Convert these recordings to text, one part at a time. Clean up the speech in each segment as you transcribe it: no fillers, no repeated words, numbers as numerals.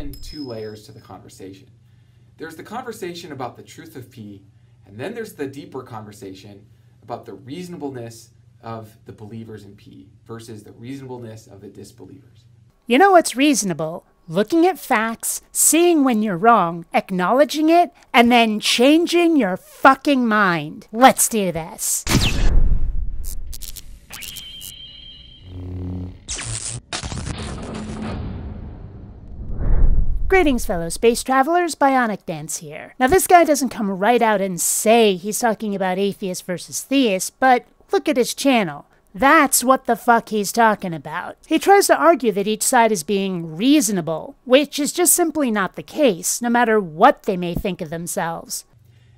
often two layers to the conversation. There's the conversation about the truth of P, and then there's the deeper conversation about the reasonableness of the believers in P versus the reasonableness of the disbelievers. You know what's reasonable? Looking at facts, seeing when you're wrong, acknowledging it, and then changing your fucking mind. Let's do this. Greetings, fellow space travelers, BionicDance here. Now, this guy doesn't come right out and say he's talking about atheists versus theists, but look at his channel. That's what the fuck he's talking about. He tries to argue that each side is being reasonable, which is just simply not the case, no matter what they may think of themselves.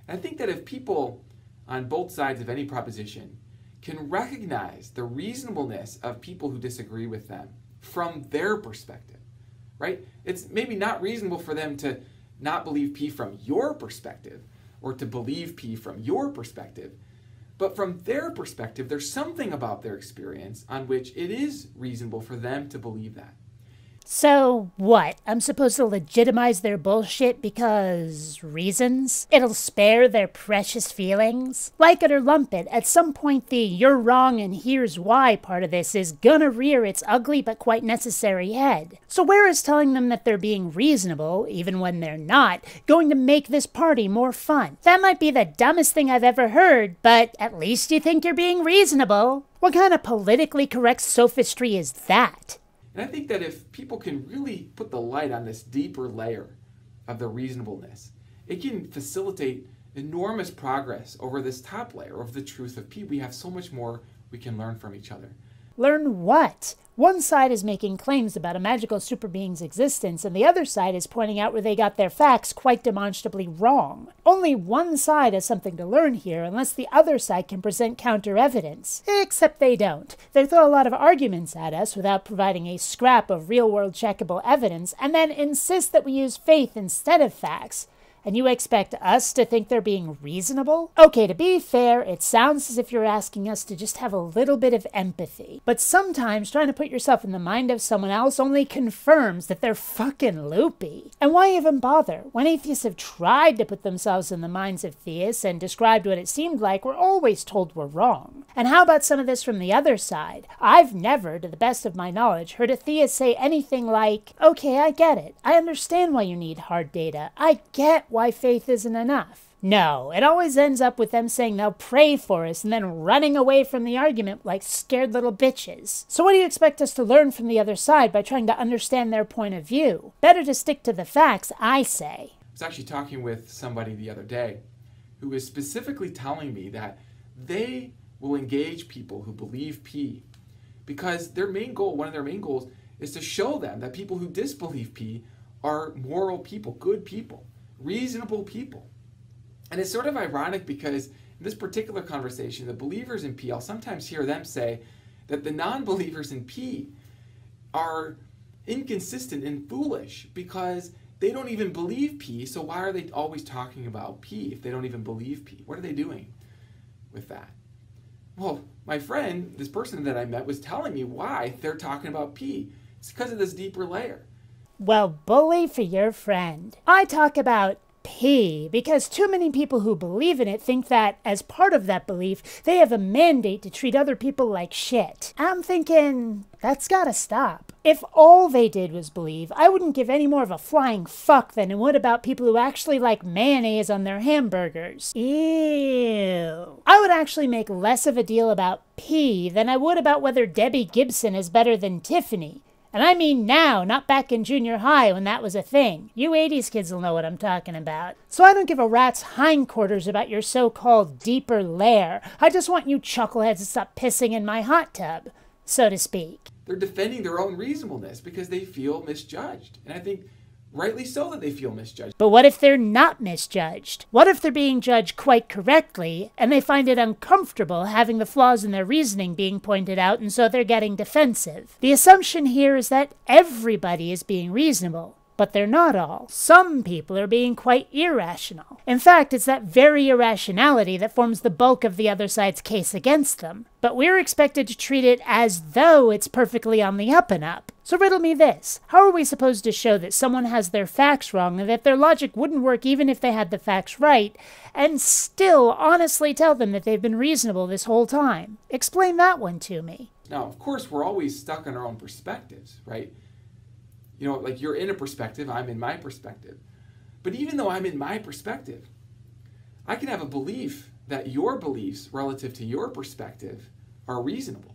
I think that if people on both sides of any proposition can recognize the reasonableness of people who disagree with them from their perspective, right? It's maybe not reasonable for them to not believe P from your perspective or to believe P from your perspective. But from their perspective, there's something about their experience on which it is reasonable for them to believe that. So what? I'm supposed to legitimize their bullshit because reasons? It'll spare their precious feelings? Like it or lump it, at some point the "you're wrong and here's why" part of this is gonna rear its ugly but quite necessary head. So where is telling them that they're being reasonable, even when they're not, going to make this party more fun? That might be the dumbest thing I've ever heard, but at least you think you're being reasonable. What kind of politically correct sophistry is that? And I think that if people can really put the light on this deeper layer of the reasonableness, it can facilitate enormous progress over this top layer of the truth of P. We have so much more we can learn from each other. Learn what? One side is making claims about a magical super being's existence, and the other side is pointing out where they got their facts quite demonstrably wrong. Only one side has something to learn here, unless the other side can present counter-evidence. Except they don't. They throw a lot of arguments at us without providing a scrap of real-world checkable evidence, and then insist that we use faith instead of facts. And you expect us to think they're being reasonable? Okay, to be fair, it sounds as if you're asking us to just have a little bit of empathy. But sometimes trying to put yourself in the mind of someone else only confirms that they're fucking loopy. And why even bother? When atheists have tried to put themselves in the minds of theists and described what it seemed like, we're always told we're wrong. And how about some of this from the other side? I've never, to the best of my knowledge, heard a theist say anything like, "Okay, I get it. I understand why you need hard data. I get why faith isn't enough." No, it always ends up with them saying they'll pray for us and then running away from the argument like scared little bitches. So what do you expect us to learn from the other side by trying to understand their point of view? Better to stick to the facts, I say. I was actually talking with somebody the other day who was specifically telling me that they will engage people who believe P because their main goal, one of their main goals, is to show them that people who disbelieve P are moral people, good people, reasonable people. And it's sort of ironic because in this particular conversation, the believers in P, I'll sometimes hear them say that the non-believers in P are inconsistent and foolish because they don't even believe P, so why are they always talking about P if they don't even believe P? What are they doing with that? Well, my friend, this person that I met, was telling me why they're talking about P. It's because of this deeper layer. Well, bully for your friend. I talk about P because too many people who believe in it think that, as part of that belief, they have a mandate to treat other people like shit. I'm thinking, that's gotta stop. If all they did was believe, I wouldn't give any more of a flying fuck than I would about people who actually like mayonnaise on their hamburgers. Ew. I would actually make less of a deal about P than I would about whether Debbie Gibson is better than Tiffany. And I mean now, not back in junior high when that was a thing. You 80s kids will know what I'm talking about. So I don't give a rat's hindquarters about your so-called deeper layer. I just want you chuckleheads to stop pissing in my hot tub, so to speak. They're defending their own reasonableness because they feel misjudged. And I think rightly so that they feel misjudged. But what if they're not misjudged? What if they're being judged quite correctly, and they find it uncomfortable having the flaws in their reasoning being pointed out, and so they're getting defensive? The assumption here is that everybody is being reasonable. But they're not all. Some people are being quite irrational. In fact, it's that very irrationality that forms the bulk of the other side's case against them. But we're expected to treat it as though it's perfectly on the up and up. So riddle me this. How are we supposed to show that someone has their facts wrong and that their logic wouldn't work even if they had the facts right, and still honestly tell them that they've been reasonable this whole time? Explain that one to me. Now, of course, we're always stuck in our own perspectives, right? You know, like you're in a perspective, I'm in my perspective. But even though I'm in my perspective, I can have a belief that your beliefs relative to your perspective are reasonable.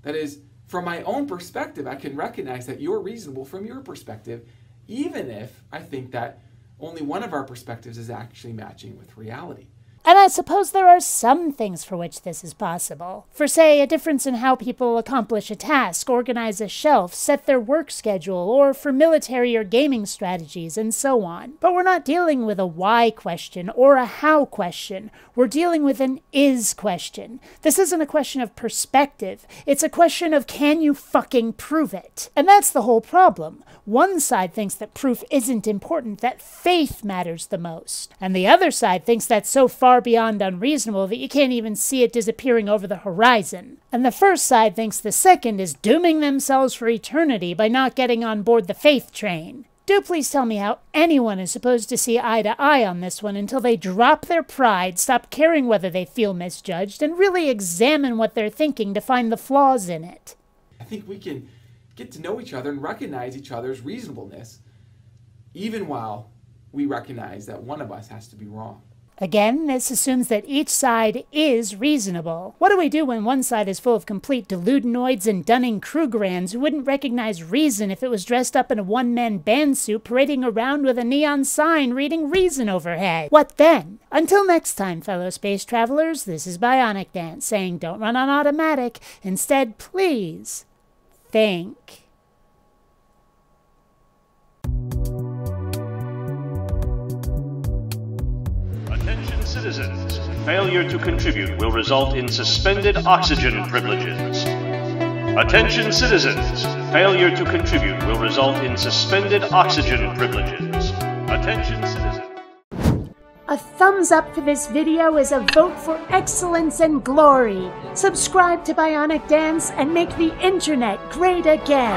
That is, from my own perspective, I can recognize that you're reasonable from your perspective, even if I think that only one of our perspectives is actually matching with reality. And I suppose there are some things for which this is possible. For, say, a difference in how people accomplish a task, organize a shelf, set their work schedule, or for military or gaming strategies, and so on. But we're not dealing with a why question or a how question. We're dealing with an is question. This isn't a question of perspective. It's a question of can you fucking prove it? And that's the whole problem. One side thinks that proof isn't important, that faith matters the most. And the other side thinks that's so far beyond unreasonable that you can't even see it disappearing over the horizon. And the first side thinks the second is dooming themselves for eternity by not getting on board the faith train. Do please tell me how anyone is supposed to see eye to eye on this one until they drop their pride, stop caring whether they feel misjudged, and really examine what they're thinking to find the flaws in it. I think we can get to know each other and recognize each other's reasonableness, even while we recognize that one of us has to be wrong. Again, this assumes that each side is reasonable. What do we do when one side is full of complete deludinoids and Dunning-Krugerrands who wouldn't recognize reason if it was dressed up in a one-man band suit parading around with a neon sign reading reason overhead? What then? Until next time, fellow space travelers, this is BionicDance saying don't run on automatic. Instead, please think. Attention citizens, failure to contribute will result in suspended oxygen privileges. Attention citizens, failure to contribute will result in suspended oxygen privileges. Attention citizens. A thumbs up for this video is a vote for excellence and glory. Subscribe to BionicDance and make the internet great again.